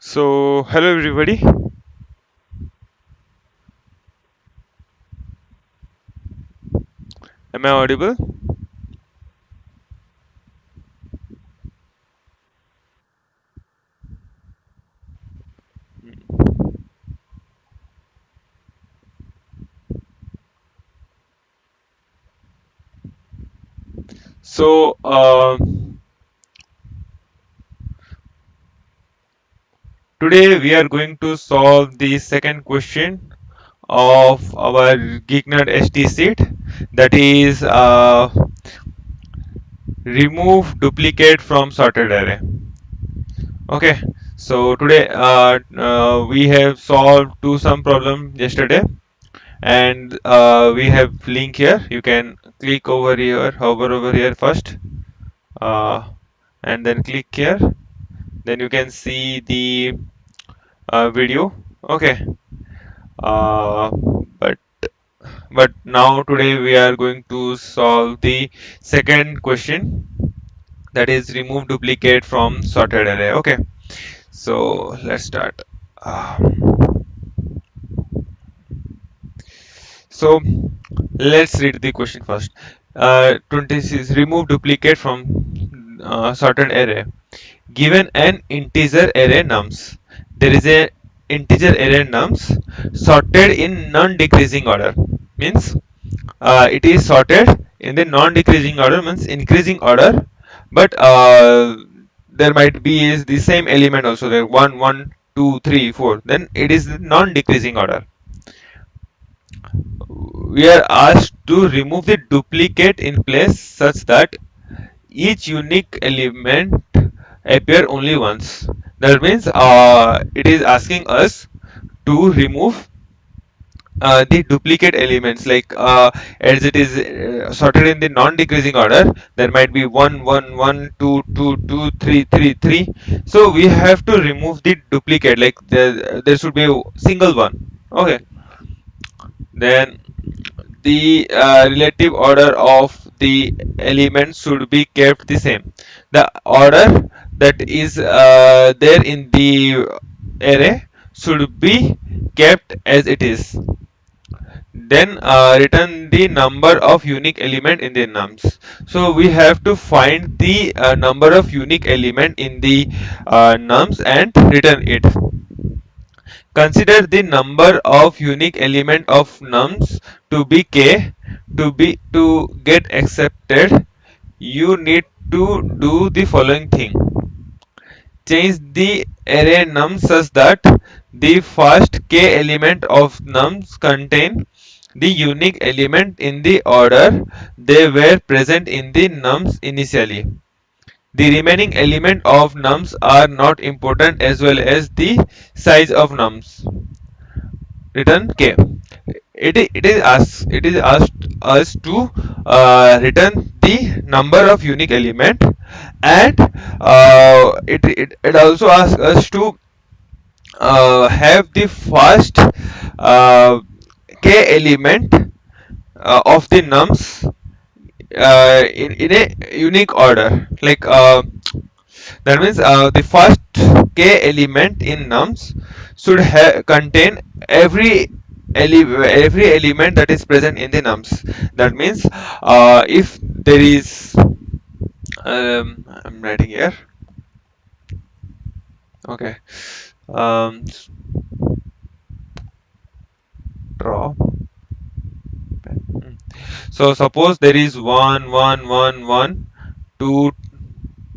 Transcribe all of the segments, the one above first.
So, hello everybody. Am I audible? So, today we are going to solve the second question of our GeekNerd ST sheet, that is remove duplicate from sorted array. Okay. So today we have solved to some problem yesterday, and we have link here. You can click over here, hover over here first, uh, and then click here. Then you can see the video. Okay. uh, but now today we are going to solve the second question, that is remove duplicate from sorted array. Okay, so let's start. So let's read the question first. 26, remove duplicate from sorted array. Given an integer array nums, there is a integer array nums sorted in non-decreasing order. Means it is sorted in the non-decreasing order, means increasing order, but there might be is the same element also there, 1 1 2 3 4, then it is non-decreasing order. We are asked to remove the duplicate in place such that each unique element appear only once. That means it is asking us to remove the duplicate elements, like as it is sorted in the non-decreasing order, there might be 1 1 1 2 2 2 3 3 3. So we have to remove the duplicate, like there should be a single one. Okay, then the relative order of the elements should be kept the same. The order that is there in the array should be kept as it is. Then return the number of unique element in the nums. So we have to find the number of unique element in the nums and return it. Consider the number of unique element of nums to be k. To get accepted, you need to do the following thing. Change the array nums such that the first k element of nums contain the unique element in the order they were present in the nums initially. The remaining element of nums are not important, as well as the size of nums. Return k. It is asked us to return the number of unique element, and it also asks us to have the first uh, k element of the nums in a unique order, like that means the first k element in nums should contain every element that is present in the nums. That means if there is I'm writing here. Okay. um, Draw. So suppose there is 1 1 1 1 2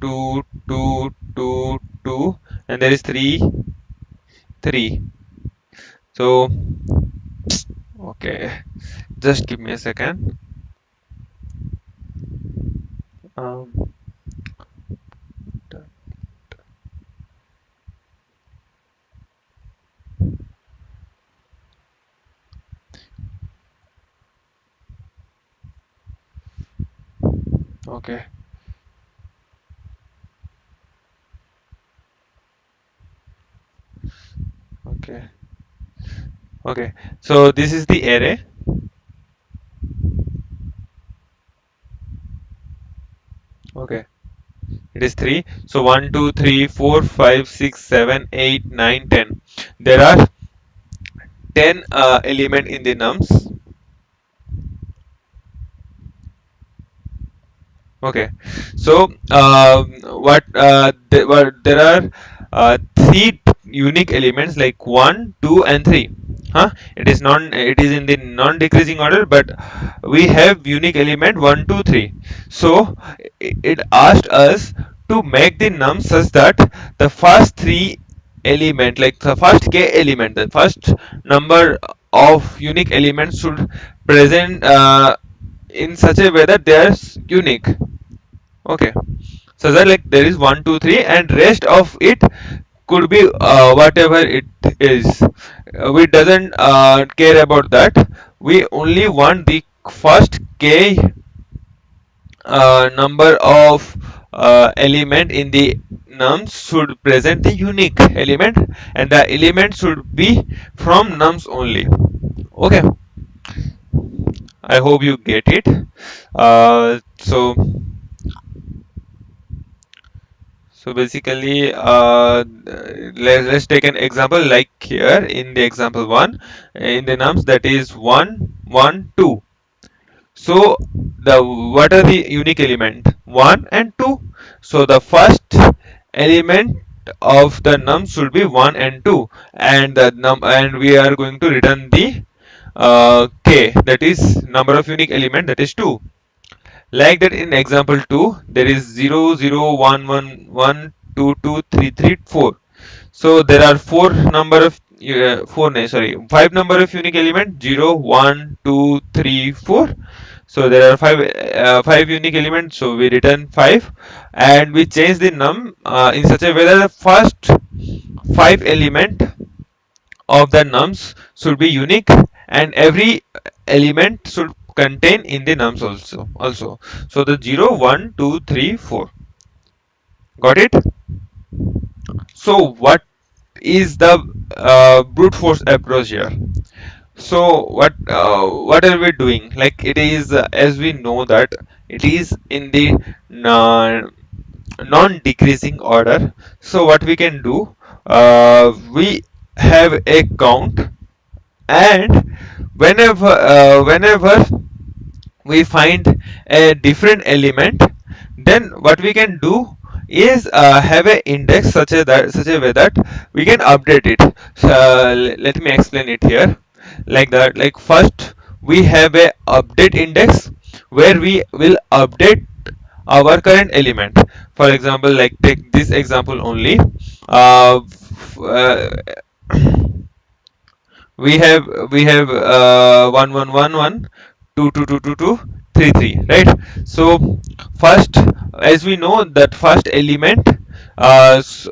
2 2 2 2, and there is 3 3. So okay, just give me a second. um, okay. Okay. Okay, so this is the array. Okay, It is 3. So 1, 2, 3, 4, 5, 6, 7, 8, 9, 10. There are 10 element in the nums. Okay, so there are three unique elements like 1, 2, and 3. Huh? It is in the non-decreasing order, but we have unique element 1, 2, 3. So it asked us to make the num such that the first three element, like the first k element, the first number of unique elements should present in such a way that they are unique. Okay, so that like there is 1, 2, 3, and rest of it could be whatever it is. We doesn't care about that. We only want the first k number of element in the nums should present the unique element, and the element should be from nums only. Okay, I hope you get it. So basically, let's take an example like here in the example 1, in the nums that is 1, 1, 2. So what are the unique element? 1 and 2. So the first element of the num should be 1 and 2, and and we are going to return the k, that is number of unique element, that is 2. Like that in example 2, there is 0, 0, 1, 1, 1, 2, 2, 3, 3, 4. So there are five number of unique element: 0, 1, 2, 3, 4. So there are five unique elements, so we return 5, and we change the num in such a way that the first 5 element of the nums should be unique, and every element should contain in the nums also. So the 0, 1, 2, 3, 4. Got it? So what is the brute force approach here? So what are we doing? Like it is as we know that it is in the non-decreasing order. So what we can do, we have a count, and whenever we find a different element, then what we can do is have an index such a way that we can update it. So let me explain it here like that. Like first we have a update index where we will update our current element. For example, like take this example only. uh, we have 1111 22222 33, right? So first, as we know that first element is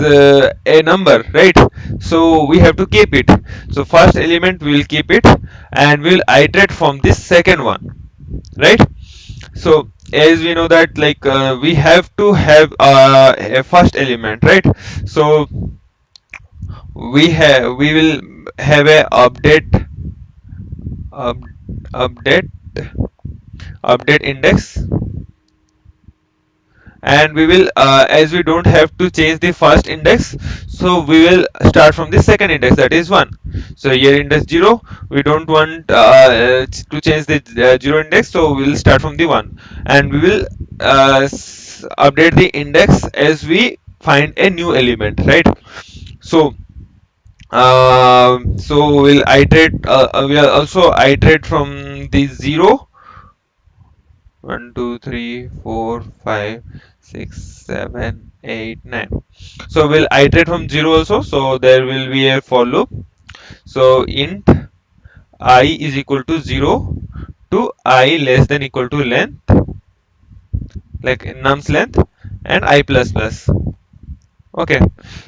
a number, right? So we have to keep it. So first element we will keep it, and we'll iterate from this second one, right? So as we know that like we have to have a first element, right? So we will have a up, update update index, and we will as we don't have to change the first index, so we will start from the second index, that is 1. So here index 0, we don't want to change the 0 index, so we will start from the 1, and we will update the index as we find a new element, right? So we'll also iterate from the 0, 1, 2, 3, 4, 5, 6, 7, 8, 9. So we'll iterate from 0 also. So there will be a for loop. So int I is equal to 0 to I less than equal to length, like num's length, and I plus plus. Okay.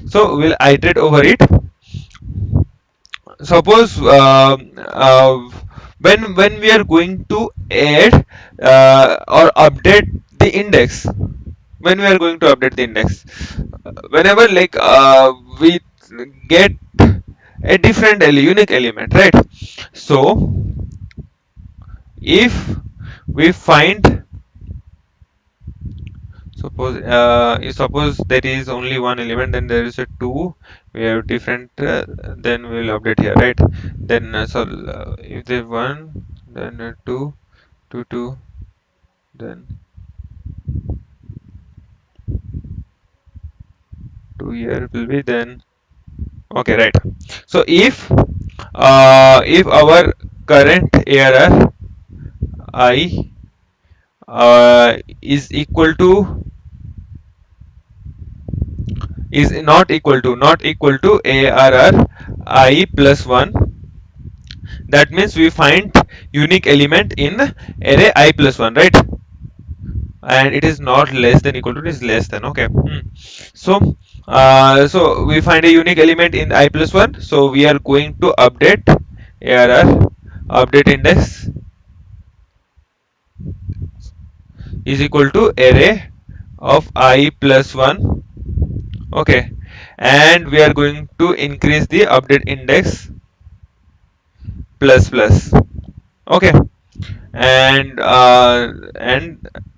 So we'll iterate over it. Suppose when we are going to add or update the index, when we are going to update the index, whenever like we get a different unique element, right? So if we find Suppose there is only one element, then there is a two. We have different. Then we will update here, right? Then if there one, then two, two, two, then two here will be then. Okay, right. So if our current error I is equal to is not equal to arr I plus 1, that means we find unique element in array I plus 1, right? And it is not less than equal to, it is less than. Okay. So so we find a unique element in I plus 1, so we are going to update arr update index is equal to array of I plus 1. Okay, and we are going to increase the update index plus plus. Okay, and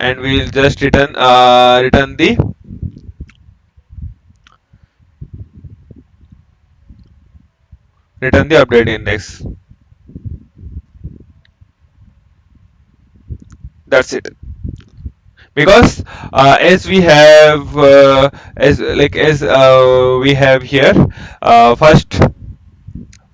and we'll just return the update index. That's it. Because as we have as we have here, first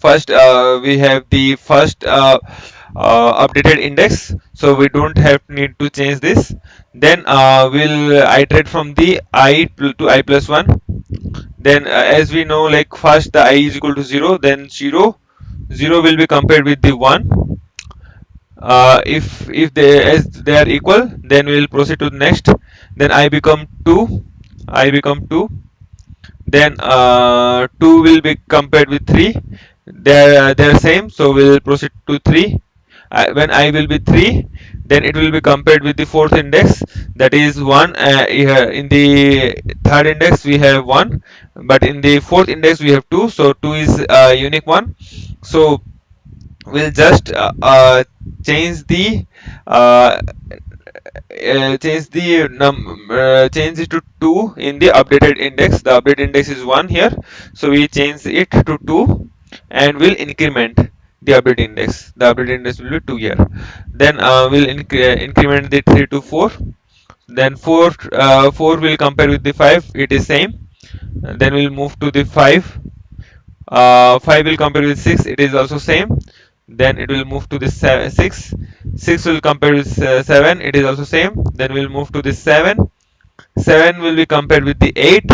we have the first updated index, so we don't have need to change this. Then we'll iterate from the to I plus 1. Then as we know, like first the I is equal to 0, then 0 will be compared with the 1. If they are equal, then we will proceed to the next. Then I become 2, then 2 will be compared with 3. They're same, so we'll proceed to 3. When I will be 3, then it will be compared with the fourth index, that is 1. Here in the third index we have 1, but in the fourth index we have 2, so 2 is a unique one. So we'll just change the uh, change it to 2 in the updated index. The updated index is 1 here, so we change it to 2 and we'll increment the update index. The update index will be 2 here. Then we'll increment the 3 to 4. Then 4 will compare with the 5, it is same. Then we'll move to the 5. 5 will compare with 6, it is also same. Then it will move to the 6. 6 will compare with 7, it is also same. Then we'll move to the 7. 7 will be compared with the 8.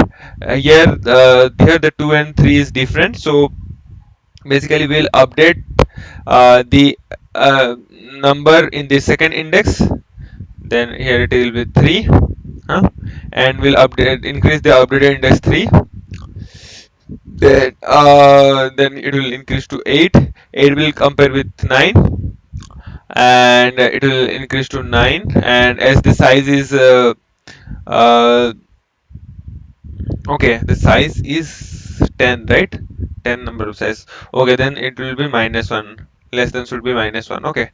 Here the 2 and 3 is different, so basically we'll update the number in the second index. Then here it will be 3, and we'll update increase the updated index 3. Then it will increase to 8. 8 will compare with 9, and it will increase to 9. And as the size is uh, okay, the size is 10, right? 10 number of size. Okay, then it will be minus 1. Less than should be minus 1. Okay,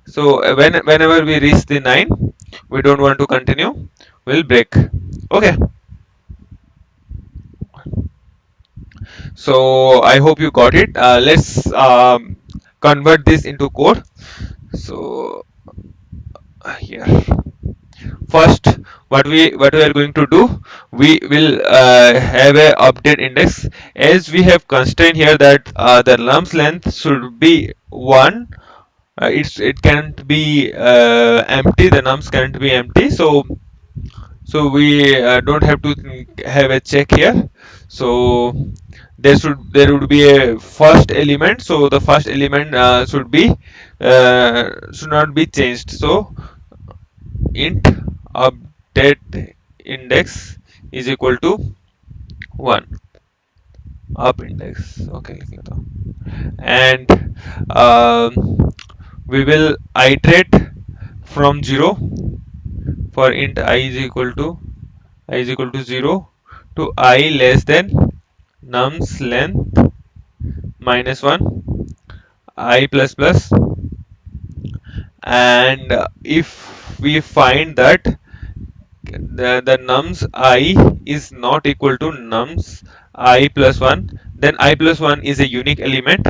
so whenever we reach the 9, we don't want to continue, we'll break. Okay, so I hope you got it. Let's convert this into code. So here, first what we are going to do, we will have a update index. As we have constraint here that the lumps length should be 1. It can't be empty, the nums can't be empty, so we don't have to have a check here. So there would be a first element, so the first element should not be changed. So int update index is equal to 1, up index. Okay, and we will iterate from 0 for int I is equal to 0 to I less than nums length minus 1 I plus plus. And if we find that the nums I is not equal to nums I plus 1, then I plus 1 is a unique element.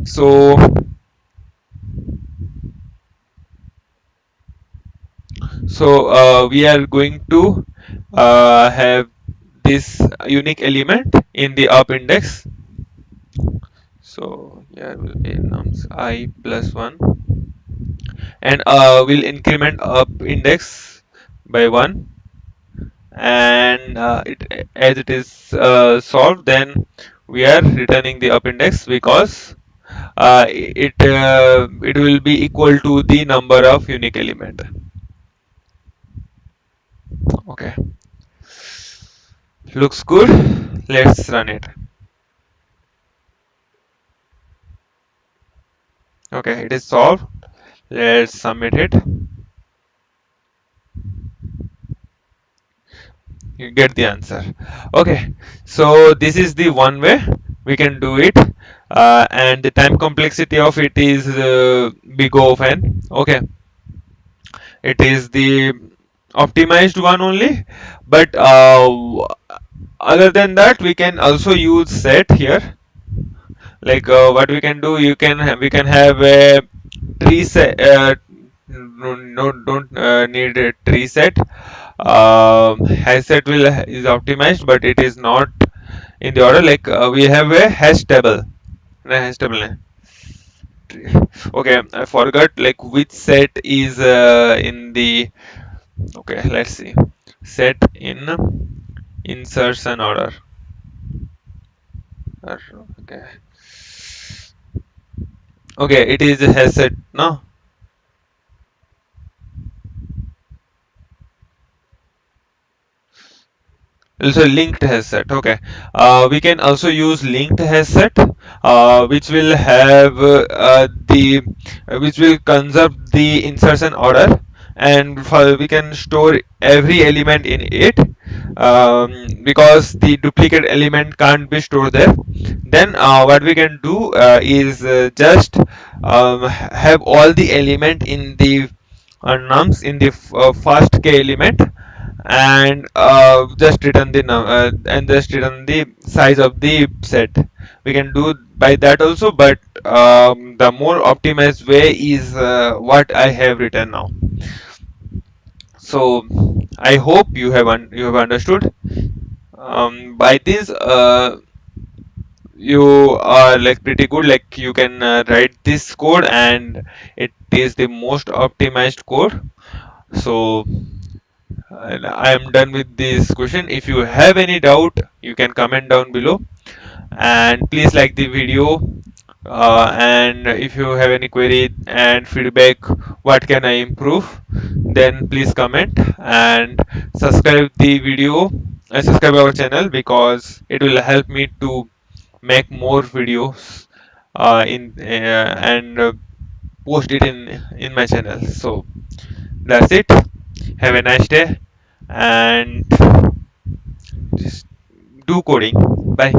So we are going to have this unique element in the up index. So here will be nums I plus 1, and we'll increment up index by 1, and as it is solved, then we are returning the up index because it will be equal to the number of unique element. Okay, looks good. Let's run it. Okay, it is solved. Let's submit it. You get the answer. Okay, so this is the one way we can do it, and the time complexity of it is big O of n. Okay, it is the optimized one only, but other than that we can also use set here. Like what we can do, we can have a tree set. No, don't need a tree set. Hash set will is optimized, but it is not in the order. Like we have a hash table. Hash table. Okay, I forgot like which set is in the. Okay, let's see. Set in insertion order. Okay. Okay, it is a hash set. No. Also linked headset. Okay, we can also use linked headset, which will have which will conserve the insertion order, and we can store every element in it, because the duplicate element can't be stored there. Then what we can do is just have all the element in the nums in the first k element, and just return the and just return the size of the set. We can do by that also, but the more optimized way is what I have written now. So I hope you have understood. By this you are like pretty good, like you can write this code, and it is the most optimized code. So and I am done with this question. If you have any doubt, you can comment down below, and please like the video. And if you have any query and feedback, what can I improve, then please comment and subscribe the video and subscribe our channel, because it will help me to make more videos in and post it in my channel. So that's it. Have a nice day, and just do coding. Bye.